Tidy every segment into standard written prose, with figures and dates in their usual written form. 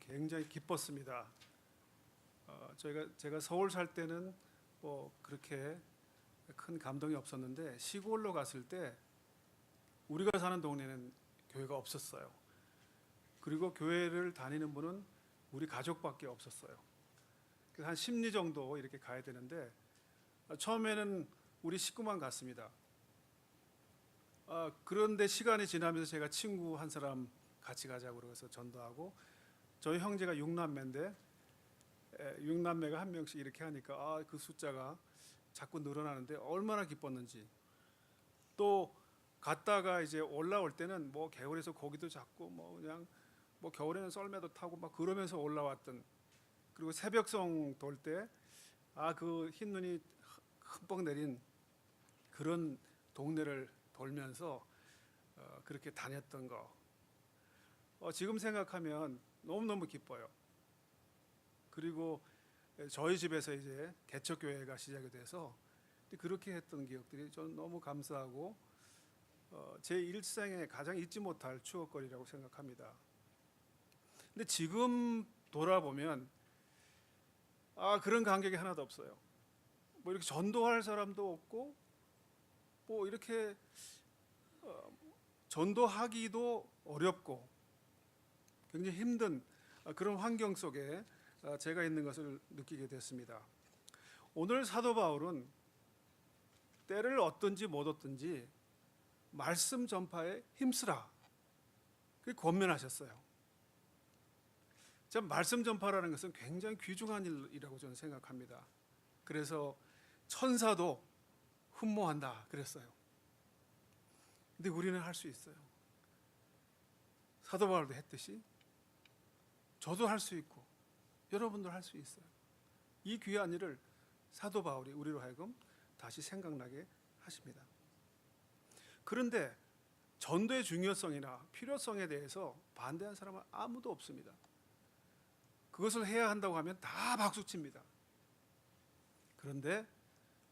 굉장히 기뻤습니다. 제가 서울 살 때는 뭐 그렇게 큰 감동이 없었는데 시골로 갔을 때 우리가 사는 동네는 교회가 없었어요. 그리고 교회를 다니는 분은 우리 가족밖에 없었어요. 그래서 한 10리 정도 이렇게 가야 되는데 처음에는 우리 식구만 갔습니다. 그런데 시간이 지나면서 제가 친구 한 사람 같이 가자고 그래서 전도하고, 저희 형제가 6남매인데 6남매가 한 명씩 이렇게 하니까 그 숫자가 자꾸 늘어나는데 얼마나 기뻤는지. 또 갔다가 이제 올라올 때는 뭐 개울에서 고기도 잡고 뭐 그냥 뭐 겨울에는 썰매도 타고 막 그러면서 올라왔던, 그리고 새벽송 돌 때 그 흰 눈이 흠뻑 내린 그런 동네를 돌면서 그렇게 다녔던 거 지금 생각하면 너무너무 기뻐요. 그리고 저희 집에서 이제 개척교회가 시작이 돼서 그렇게 했던 기억들이 저는 너무 감사하고 제 일생에 가장 잊지 못할 추억거리라고 생각합니다. 근데 지금 돌아보면 그런 감격이 하나도 없어요. 뭐 이렇게 전도할 사람도 없고 뭐 이렇게 전도하기도 어렵고 굉장히 힘든 그런 환경 속에 제가 있는 것을 느끼게 됐습니다. 오늘 사도 바울은 때를 얻든지 못 얻든지 말씀 전파에 힘쓰라 그렇게 권면하셨어요. 참 말씀 전파라는 것은 굉장히 귀중한 일이라고 저는 생각합니다. 그래서 천사도 흠모한다 그랬어요. 근데 우리는 할 수 있어요. 사도 바울도 했듯이 저도 할 수 있고 여러분도 할 수 있어요. 이 귀한 일을 사도 바울이 우리로 하여금 다시 생각나게 하십니다. 그런데 전도의 중요성이나 필요성에 대해서 반대한 사람은 아무도 없습니다. 그것을 해야 한다고 하면 다 박수칩니다. 그런데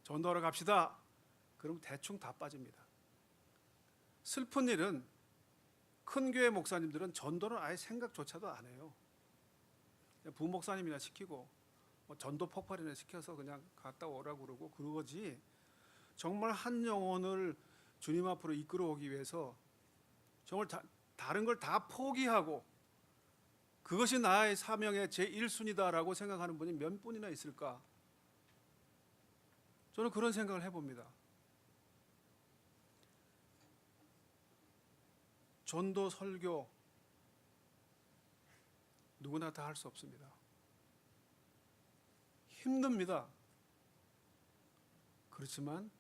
전도하러 갑시다. 그럼 대충 다 빠집니다. 슬픈 일은 큰 교회 목사님들은 전도는 아예 생각조차도 안 해요. 부목사님이나 시키고 전도 폭발이나 시켜서 그냥 갔다 오라고 그러고 그러지, 정말 한 영혼을 주님 앞으로 이끌어오기 위해서 정말 다른 걸 다 포기하고 그것이 나의 사명의 제1순위다라고 생각하는 분이 몇 분이나 있을까? 저는 그런 생각을 해봅니다. 전도, 설교 누구나 다 할 수 없습니다. 힘듭니다. 그렇지만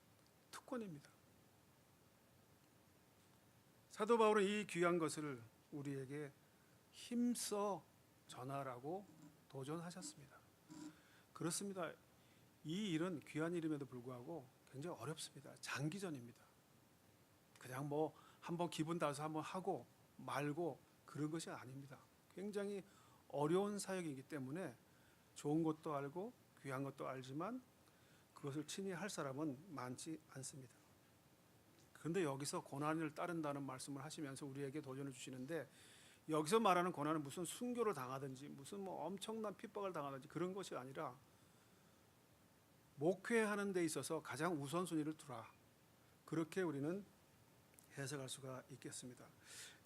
특권입니다. 사도 바울은 이 귀한 것을 우리에게 힘써 전하라고 도전하셨습니다. 그렇습니다. 이 일은 귀한 일임에도 불구하고 굉장히 어렵습니다. 장기전입니다. 그냥 뭐 한번 기분 따서 한번 하고 말고 그런 것이 아닙니다. 굉장히 어려운 사역이기 때문에 좋은 것도 알고 귀한 것도 알지만 그것을 친히 할 사람은 많지 않습니다. 그런데 여기서 고난을 따른다는 말씀을 하시면서 우리에게 도전을 주시는데, 여기서 말하는 고난은 무슨 순교를 당하든지 무슨 뭐 엄청난 핍박을 당하든지 그런 것이 아니라 목회하는 데 있어서 가장 우선순위를 두라, 그렇게 우리는 해석할 수가 있겠습니다.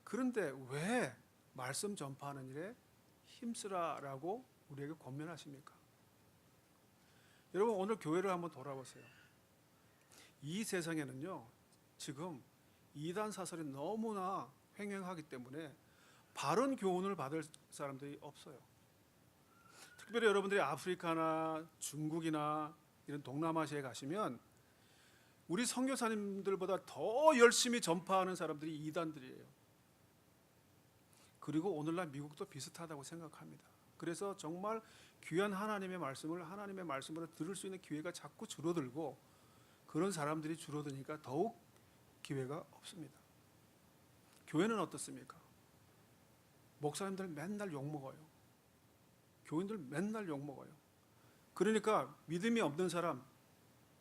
그런데 왜 말씀 전파하는 일에 힘쓰라라고 우리에게 권면하십니까? 여러분, 오늘 교회를 한번 돌아보세요. 이 세상에는요, 지금 이단 사설이 너무나 횡행하기 때문에 바른 교훈을 받을 사람들이 없어요. 특별히 여러분들이 아프리카나 중국이나 이런 동남아시아에 가시면 우리 선교사님들보다 더 열심히 전파하는 사람들이 이단들이에요. 그리고 오늘날 미국도 비슷하다고 생각합니다. 그래서 정말 귀한 하나님의 말씀으로 들을 수 있는 기회가 자꾸 줄어들고 그런 사람들이 줄어드니까 더욱 기회가 없습니다. 교회는 어떻습니까? 목사님들 맨날 욕먹어요. 교인들 맨날 욕먹어요. 그러니까 믿음이 없는 사람,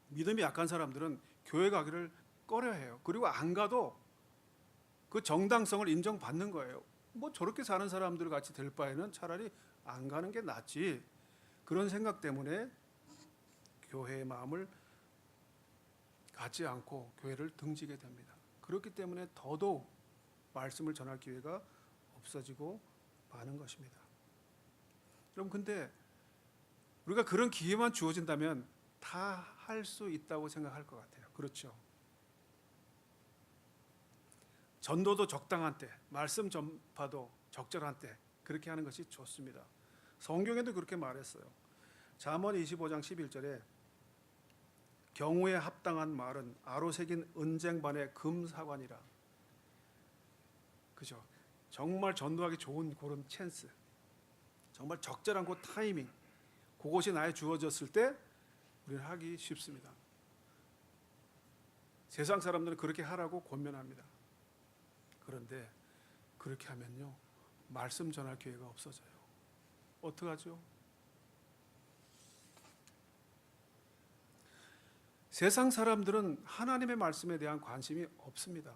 믿음이 약한 사람들은 교회 가기를 꺼려해요. 그리고 안 가도 그 정당성을 인정받는 거예요. 뭐 저렇게 사는 사람들 같이 될 바에는 차라리 안 가는 게 낫지. 그런 생각 때문에 교회의 마음을 갖지 않고 교회를 등지게 됩니다. 그렇기 때문에 더더욱 말씀을 전할 기회가 없어지고 마는 것입니다. 여러분, 근데 우리가 그런 기회만 주어진다면 다 할 수 있다고 생각할 것 같아요. 그렇죠? 전도도 적당한 때, 말씀 전파도 적절한 때 그렇게 하는 것이 좋습니다. 성경에도 그렇게 말했어요. 잠언 25장 11절에 경우에 합당한 말은 아로 새긴 은쟁반의 금사관이라. 그죠? 정말 전도하기 좋은 그런 찬스, 정말 적절한 그 타이밍, 그것이 나에 주어졌을 때 우리는 하기 쉽습니다. 세상 사람들은 그렇게 하라고 권면합니다. 그런데 그렇게 하면요, 말씀 전할 기회가 없어져요. 어떡하죠? 세상 사람들은 하나님의 말씀에 대한 관심이 없습니다.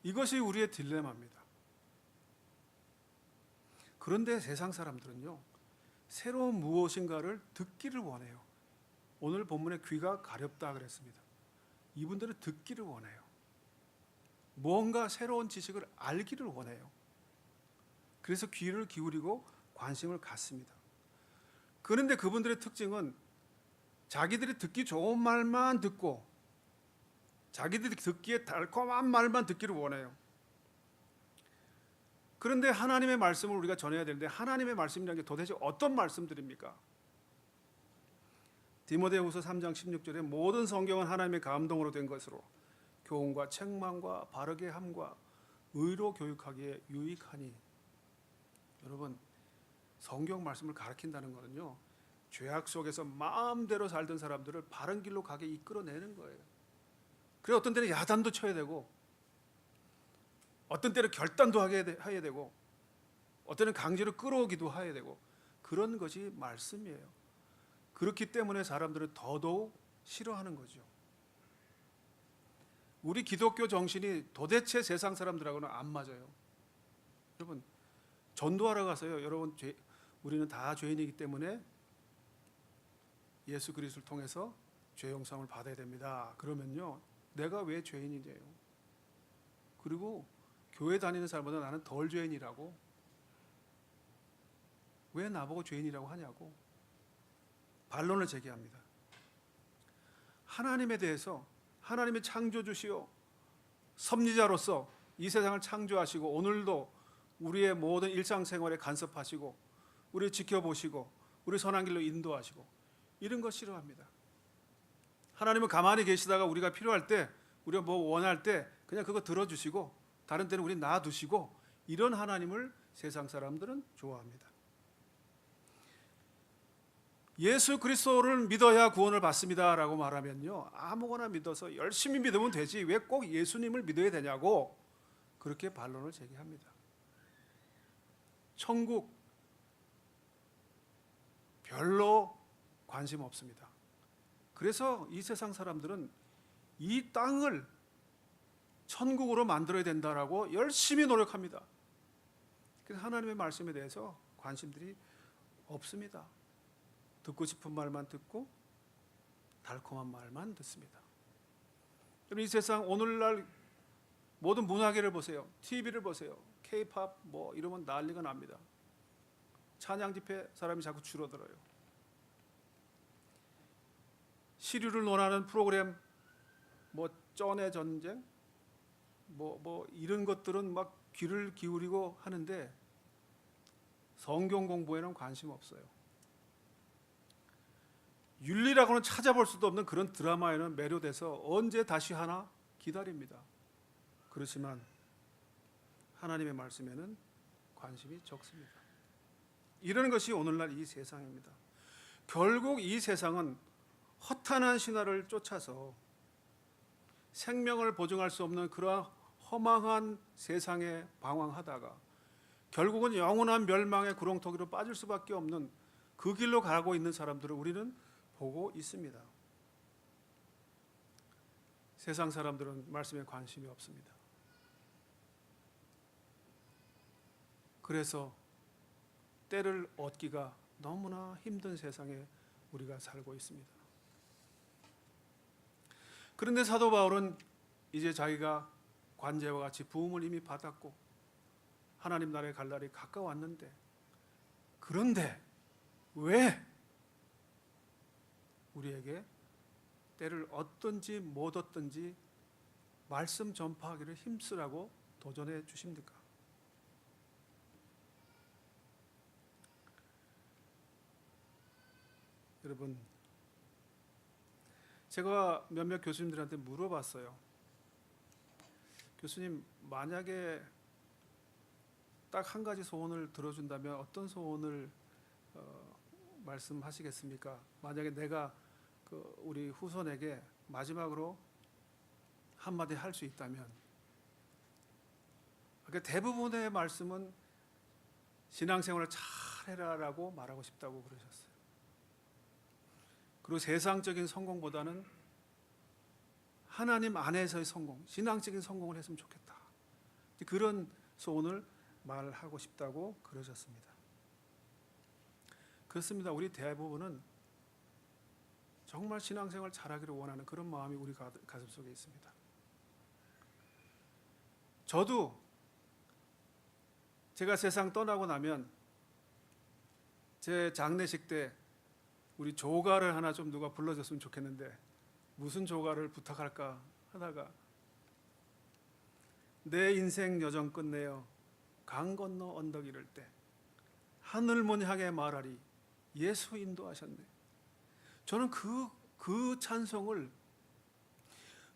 이것이 우리의 딜레마입니다. 그런데 세상 사람들은요, 새로운 무엇인가를 듣기를 원해요. 오늘 본문에 귀가 가렵다 그랬습니다. 이분들은 듣기를 원해요. 무언가 새로운 지식을 알기를 원해요. 그래서 귀를 기울이고 관심을 갖습니다. 그런데 그분들의 특징은 자기들이 듣기 좋은 말만 듣고 자기들이 듣기에 달콤한 말만 듣기를 원해요. 그런데 하나님의 말씀을 우리가 전해야 되는데 하나님의 말씀이라는 게 도대체 어떤 말씀들입니까? 디모데후서 3장 16절에 모든 성경은 하나님의 감동으로 된 것으로 교훈과 책망과 바르게 함과 의로 교육하기에 유익하니. 여러분, 성경 말씀을 가르친다는 것은요, 죄악 속에서 마음대로 살던 사람들을 바른 길로 가게 이끌어내는 거예요. 그래서 어떤 때는 야단도 쳐야 되고, 어떤 때는 결단도 해야 되고, 어떤 때는 강제로 끌어오기도 해야 되고, 그런 것이 말씀이에요. 그렇기 때문에 사람들은 더더욱 싫어하는 거죠. 우리 기독교 정신이 도대체 세상 사람들하고는 안 맞아요. 여러분, 전도하러 가서요, 여러분, 우리는 다 죄인이기 때문에 예수 그리스도를 통해서 죄 용서함을 받아야 됩니다. 그러면요, 내가 왜 죄인이래요? 그리고 교회 다니는 사람보다 나는 덜 죄인이라고? 왜 나보고 죄인이라고 하냐고 반론을 제기합니다. 하나님에 대해서 하나님의 창조주시오 섭리자로서 이 세상을 창조하시고 오늘도 우리의 모든 일상생활에 간섭하시고 우리 지켜보시고 우리 선한 길로 인도하시고 이런 거 싫어합니다. 하나님은 가만히 계시다가 우리가 필요할 때, 우리가 뭐 원할 때 그냥 그거 들어주시고 다른 때는 우리 놔두시고, 이런 하나님을 세상 사람들은 좋아합니다. 예수 그리스도를 믿어야 구원을 받습니다라고 말하면요, 아무거나 믿어서 열심히 믿으면 되지 왜 꼭 예수님을 믿어야 되냐고 그렇게 반론을 제기합니다. 천국 별로 관심 없습니다. 그래서 이 세상 사람들은 이 땅을 천국으로 만들어야 된다라고 열심히 노력합니다. 그래서 하나님의 말씀에 대해서 관심들이 없습니다. 듣고 싶은 말만 듣고 달콤한 말만 듣습니다. 여러분, 이 세상 오늘날 모든 문화계를 보세요. TV를 보세요. K-팝 뭐 이러면 난리가 납니다. 찬양 집회 사람이 자꾸 줄어들어요. 시류를 논하는 프로그램, 뭐 쩐의 전쟁, 뭐 이런 것들은 막 귀를 기울이고 하는데 성경 공부에는 관심 없어요. 윤리라고는 찾아볼 수도 없는 그런 드라마에는 매료돼서 언제 다시 하나 기다립니다. 그렇지만 하나님의 말씀에는 관심이 적습니다. 이런 것이 오늘날 이 세상입니다. 결국 이 세상은 허탄한 신화를 쫓아서 생명을 보증할 수 없는 그러한 허망한 세상에 방황하다가 결국은 영원한 멸망의 구렁텅이로 빠질 수밖에 없는 그 길로 가고 있는 사람들을 우리는 보고 있습니다. 세상 사람들은 말씀에 관심이 없습니다. 그래서 때를 얻기가 너무나 힘든 세상에 우리가 살고 있습니다. 그런데 사도 바울은 이제 자기가 관제와 같이 부음을 이미 받았고 하나님 나라의 갈 날이 가까웠는데, 그런데 왜 우리에게 때를 얻든지 못 얻든지 말씀 전파하기를 힘쓰라고 도전해 주십니까? 여러분, 제가 몇몇 교수님들한테 물어봤어요. 교수님, 만약에 딱 한 가지 소원을 들어준다면 어떤 소원을 말씀하시겠습니까? 만약에 내가 우리 후손에게 마지막으로 한마디 할 수 있다면, 그러니까 대부분의 말씀은 신앙생활을 잘해라라고 말하고 싶다고 그러셨어요. 그리고 세상적인 성공보다는 하나님 안에서의 성공, 신앙적인 성공을 했으면 좋겠다, 그런 소원을 말하고 싶다고 그러셨습니다. 그렇습니다. 우리 대부분은 정말 신앙생활 잘하기를 원하는 그런 마음이 우리 가슴 속에 있습니다. 저도 제가 세상 떠나고 나면 제 장례식 때 우리 조가를 하나 좀 누가 불러줬으면 좋겠는데, 무슨 조가를 부탁할까 하다가 내 인생 여정 끝내어 강 건너 언덕 이를 때 하늘문 향해 말하리 예수 인도하셨네. 저는 그 찬송을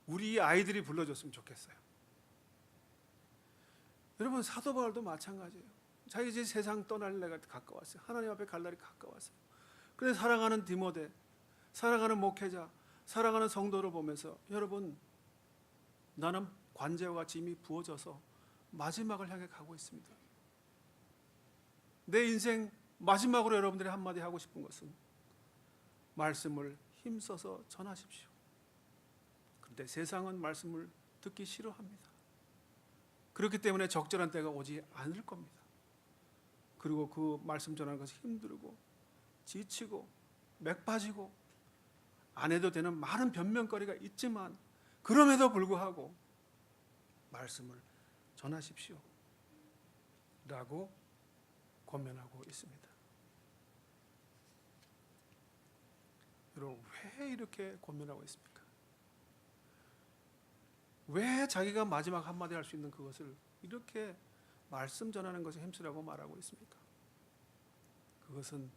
우리 아이들이 불러줬으면 좋겠어요. 여러분, 사도 바울도 마찬가지예요. 자기 이제 세상 떠날 날이 가까웠어요. 하나님 앞에 갈 날이 가까웠어요. 그래서 사랑하는 디모데, 사랑하는 목회자, 사랑하는 성도를 보면서, 여러분, 나는 관제와 같이 이미 부어져서 마지막을 향해 가고 있습니다. 내 인생 마지막으로 여러분들이 한마디 하고 싶은 것은 말씀을 힘써서 전하십시오. 그런데 세상은 말씀을 듣기 싫어합니다. 그렇기 때문에 적절한 때가 오지 않을 겁니다. 그리고 그 말씀 전하는 것이 힘들고 지치고 맥 빠지고 안 해도 되는 많은 변명거리가 있지만, 그럼에도 불구하고 말씀을 전하십시오 라고 권면하고 있습니다. 여러분, 왜 이렇게 권면하고 있습니까? 왜 자기가 마지막 한마디 할 수 있는 그것을 이렇게 말씀 전하는 것에 힘쓰라고 말하고 있습니까? 그것은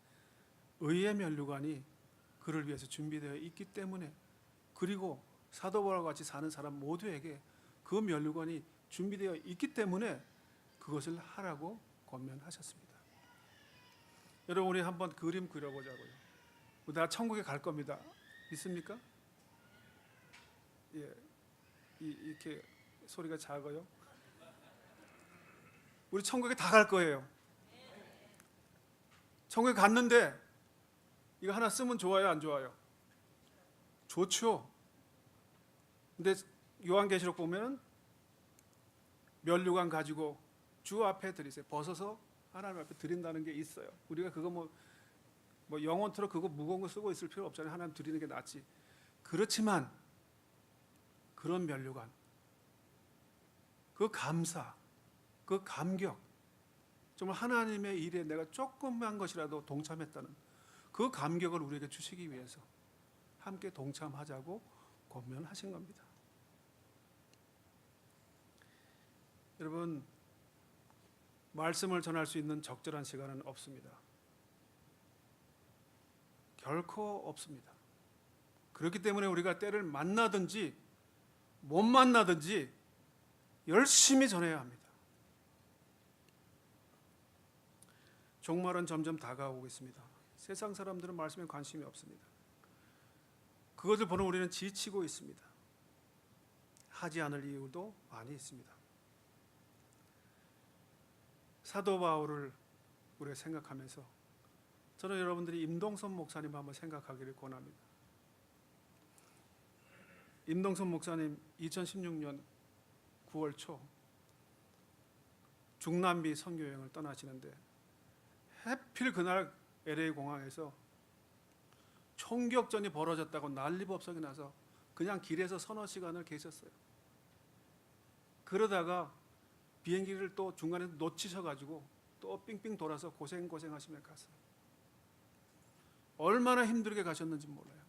의의 면류관이 그를 위해서 준비되어 있기 때문에, 그리고 사도 바울과 같이 사는 사람 모두에게 그 면류관이 준비되어 있기 때문에 그것을 하라고 권면하셨습니다. 여러분, 우리 한번 그림 그려보자고요. 나 천국에 갈 겁니다. 믿습니까? 예, 이렇게 소리가 작아요. 우리 천국에 다 갈 거예요. 천국에 갔는데 이거 하나 쓰면 좋아요, 안 좋아요? 좋죠. 근데 요한계시록 보면 면류관 가지고 주 앞에 드리세요. 벗어서 하나님 앞에 드린다는 게 있어요. 우리가 그거 뭐 영원토록 그거 무거운 거 쓰고 있을 필요 없잖아요. 하나님 드리는 게 낫지. 그렇지만 그런 면류관, 그 감사, 그 감격, 정말 하나님의 일에 내가 조금만 것이라도 동참했다는 그 감격을 우리에게 주시기 위해서 함께 동참하자고 권면하신 겁니다. 여러분, 말씀을 전할 수 있는 적절한 시간은 없습니다. 결코 없습니다. 그렇기 때문에 우리가 때를 만나든지 못 만나든지 열심히 전해야 합니다. 종말은 점점 다가오고 있습니다. 세상 사람들은 말씀에 관심이 없습니다. 그것을 보는 우리는 지치고 있습니다. 하지 않을 이유도 많이 있습니다. 사도 바울을 우리가 생각하면서 저는 여러분들이 임동선 목사님 한번 생각하기를 권합니다. 임동선 목사님 2016년 9월 초 중남미 선교 여행을 떠나시는데 하필 그날 LA 공항에서 총격전이 벌어졌다고 난리법석이 나서 그냥 길에서 서너 시간을 계셨어요. 그러다가 비행기를 또 중간에 놓치셔가지고 또 삥삥 돌아서 고생하시며 갔어요. 얼마나 힘들게 가셨는지 몰라요.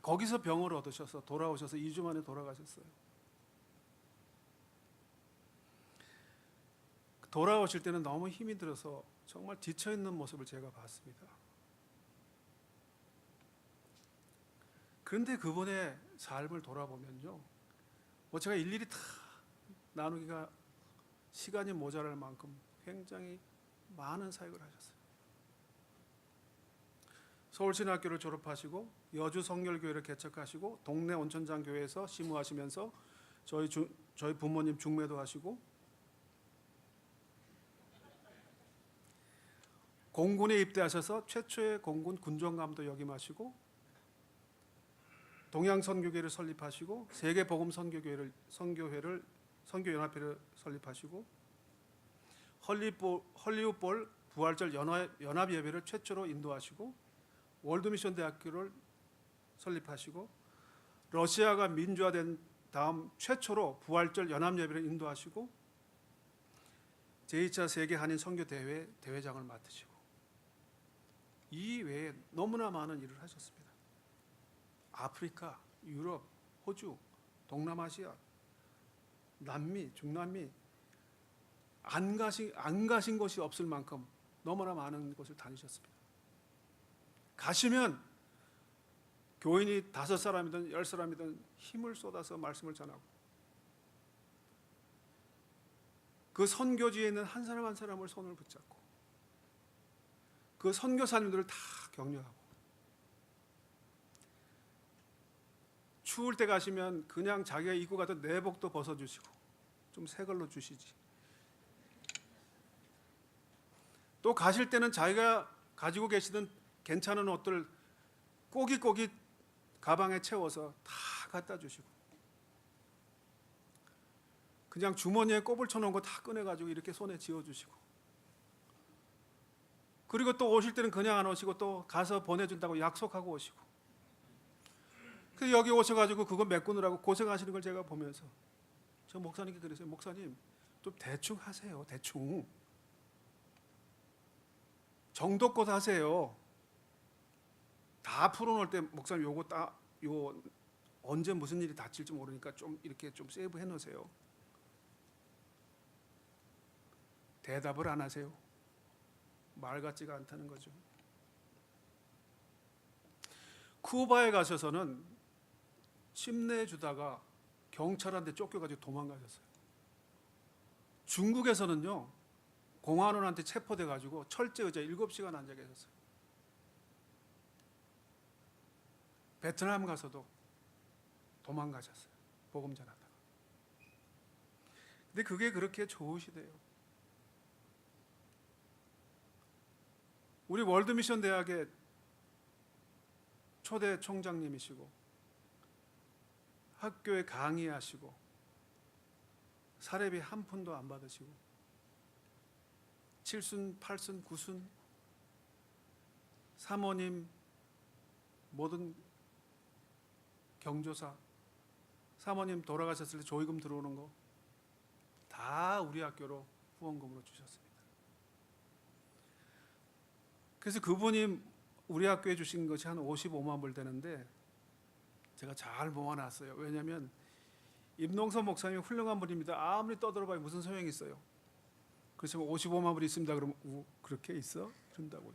거기서 병을 얻으셔서 돌아오셔서 2주 만에 돌아가셨어요. 돌아오실 때는 너무 힘이 들어서 정말 지쳐있는 모습을 제가 봤습니다. 그런데 그분의 삶을 돌아보면요, 뭐 제가 일일이 다 나누기가 시간이 모자랄 만큼 굉장히 많은 사역을 하셨어요. 서울신학교를 졸업하시고 여주 성결교회를 개척하시고 동네 온천장 교회에서 심우하시면서 저희 부모님 중매도 하시고 공군에 입대하셔서 최초의 공군 군정감도 역임하시고 동양선교회를 설립하시고 세계복음선교회를 선교연합회를 설립하시고 헐리우드볼 부활절 연합예배를 최초로 인도하시고 월드미션 대학교를 설립하시고 러시아가 민주화된 다음 최초로 부활절 연합예배를 인도하시고 제2차 세계 한인 선교 대회 대회장을 맡으시고 이 외에 너무나 많은 일을 하셨습니다. 아프리카, 유럽, 호주, 동남아시아, 남미, 중남미 안 가신 곳이 없을 만큼 너무나 많은 곳을 다니셨습니다. 가시면 교인이 5사람이든 10사람이든 힘을 쏟아서 말씀을 전하고 그 선교지에 있는 한 사람 한 사람을 손을 붙잡고 그 선교사님들을 다 격려하고 추울 때 가시면 그냥 자기가 입고 가던 내복도 벗어주시고 좀 새 걸로 주시지. 또 가실 때는 자기가 가지고 계시던 괜찮은 옷들 꼬깃꼬깃 가방에 채워서 다 갖다 주시고 그냥 주머니에 꼽을 쳐놓은 거 다 꺼내가지고 이렇게 손에 쥐어주시고 그리고 또 오실 때는 그냥 안 오시고 또 가서 보내준다고 약속하고 오시고 그래서 여기 오셔가지고 그거 메꾸느라고 고생하시는 걸 제가 보면서 저 목사님께 그랬어요. 목사님 좀 대충 하세요. 대충 정도껏 하세요. 다 풀어놓을 때 목사님 요거 요 언제 무슨 일이 닥칠지 모르니까 좀 이렇게 좀 세이브 해놓으세요. 대답을 안 하세요. 말 같지가 않다는 거죠. 쿠바에 가셔서는 침내주다가 경찰한테 쫓겨가지고 도망가셨어요. 중국에서는요 공안원한테 체포돼가지고 철제 의자에 7시간 앉아 계셨어요. 베트남 가서도 도망가셨어요. 복음 전하다가. 근데 그게 그렇게 좋으시대요. 우리 월드미션 대학의 초대 총장님이시고 학교에 강의하시고 사례비 한 푼도 안 받으시고 7순, 8순, 9순 사모님 모든 경조사 사모님 돌아가셨을 때 조의금 들어오는 거 다 우리 학교로 후원금으로 주셨습니다. 그래서 그분이 우리 학교에 주신 것이 한 55만 불 되는데 제가 잘 모아놨어요. 왜냐하면 임동선 목사님이 훌륭한 분입니다. 아무리 떠들어봐야 무슨 소용이 있어요. 그래서 55만 불이 있습니다. 그러면 그렇게 있어? 이런다고요.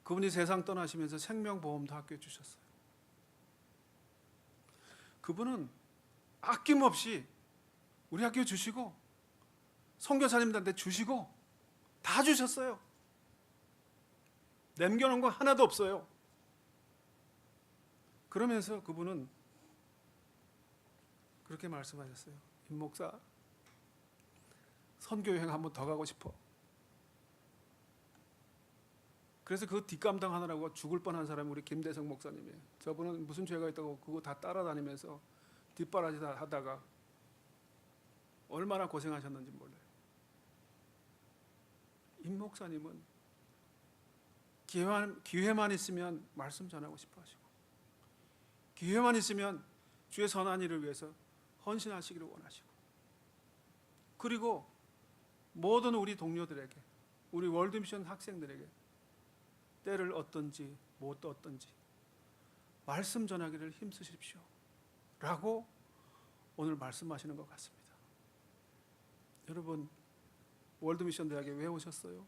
그분이 세상 떠나시면서 생명보험도 학교에 주셨어요. 그분은 아낌없이 우리 학교에 주시고 선교사님들한테 주시고 다 주셨어요. 남겨놓은 거 하나도 없어요. 그러면서 그분은 그렇게 말씀하셨어요. 임 목사, 선교여행 한번 더 가고 싶어. 그래서 그 뒷감당 하느라고 죽을 뻔한 사람이 우리 김대성 목사님이에요. 저분은 무슨 죄가 있다고 그거 다 따라다니면서 뒷바라지 하다가 얼마나 고생하셨는지 몰라요. 임 목사님은 기회만 있으면 말씀 전하고 싶어 하시고, 기회만 있으면 주의 선한 일을 위해서 헌신하시기를 원하시고, 그리고 모든 우리 동료들에게, 우리 월드미션 학생들에게 때를 얻든지 못 얻든지 말씀 전하기를 힘쓰십시오 라고 오늘 말씀하시는 것 같습니다. 여러분, 월드미션 대학에 왜 오셨어요?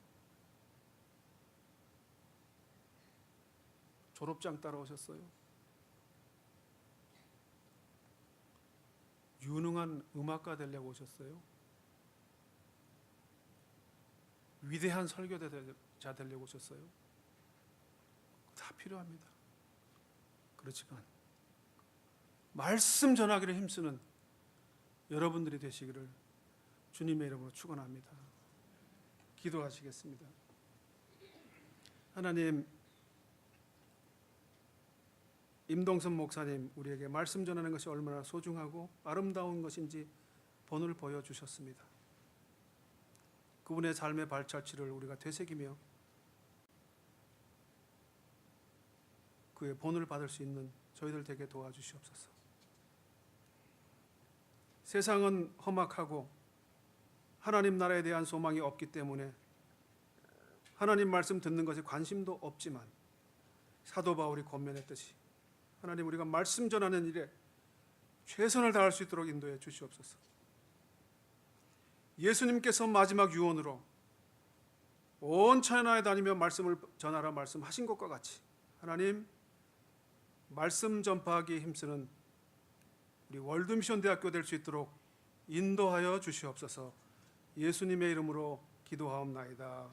졸업장 따러 오셨어요? 유능한 음악가 되려고 오셨어요? 위대한 설교자 되려고 오셨어요? 다 필요합니다. 그렇지만 말씀 전하기를 힘쓰는 여러분들이 되시기를 주님의 이름으로 축원합니다. 기도하시겠습니다. 하나님, 임동선 목사님 우리에게 말씀 전하는 것이 얼마나 소중하고 아름다운 것인지 본을 보여주셨습니다. 그분의 삶의 발자취를 우리가 되새기며 그의 본을 받을 수 있는 저희들 되게 도와주시옵소서. 세상은 험악하고 하나님 나라에 대한 소망이 없기 때문에 하나님 말씀 듣는 것에 관심도 없지만, 사도 바울이 권면했듯이 하나님, 우리가 말씀 전하는 일에 최선을 다할 수 있도록 인도해 주시옵소서. 예수님께서 마지막 유언으로 온 천하에 다니며 말씀을 전하라 말씀하신 것과 같이 하나님, 말씀 전파하기에 힘쓰는 우리 월드미션 대학교 될 수 있도록 인도하여 주시옵소서. 예수님의 이름으로 기도하옵나이다.